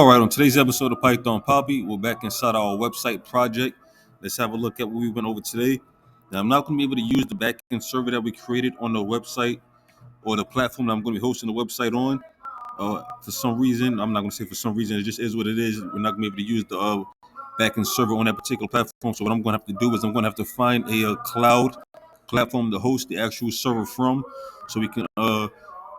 All right, on today's episode of Python Papi, we're back inside our website project. Let's have a look at what we went over today. Now, I'm not going to be able to use the backend server that we created on the website or the platform that I'm going to be hosting the website on. For some reason, I'm not going to say for some reason, it just is what it is. We're not going to be able to use the backend server on that particular platform. So what I'm going to have to do is I'm going to have to find a cloud platform to host the actual server from, so we can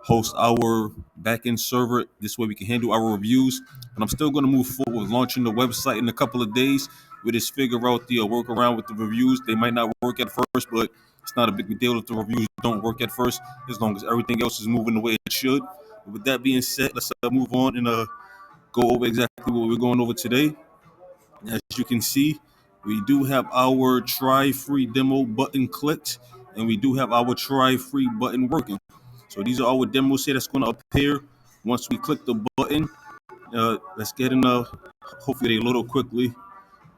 host our backend server. This way we can handle our reviews. But I'm still going to move forward with launching the website in a couple of days. We just figure out the workaround with the reviews. They might not work at first, but it's not a big deal if the reviews don't work at first, as long as everything else is moving the way it should. But with that being said, let's move on and go over exactly what we're going over today. As you can see, we do have our try free demo button clicked, and we do have our try free button working. So these are our demos here that's going to appear once we click the button. Let's get in. Hopefully they load up quickly.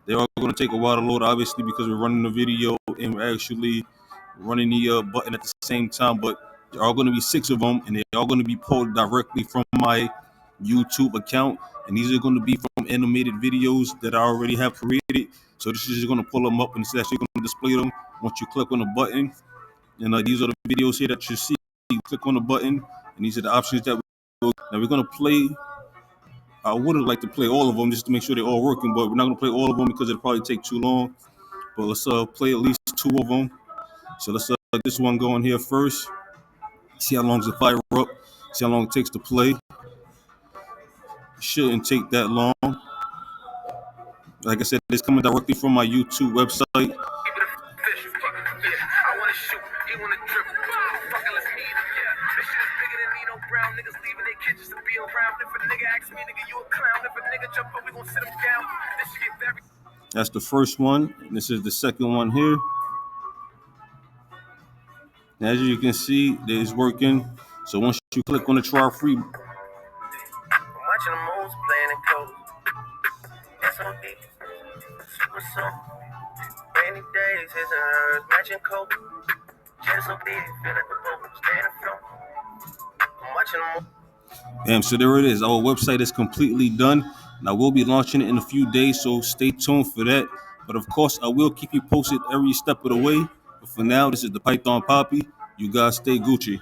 They are going to take a while to load, obviously, because we're running the video and we're actually running the button at the same time. But there are going to be 6 of them, and they are going to be pulled directly from my YouTube account. And these are going to be from animated videos that I already have created. So this is just going to pull them up, and it's actually going to display them once you click on the button. And these are the videos here that you see. You click on the button, and these are the options that we're going to play. I would have liked to play all of them just to make sure they're all working, but we're not going to play all of them because it'll probably take too long. But let's play at least 2 of them. So let's get this one going here first. See how long it fire up. See how long it takes to play. It shouldn't take that long. Like I said, it's coming directly from my YouTube website. That's the first one. This is the second one here. As you can see, it is working. So once you click on the try free, so there it is. Our website is completely done, and I will be launching it in a few days, so stay tuned for that. But of course, I will keep you posted every step of the way. But for now, this is the Python Papi. You guys stay Gucci.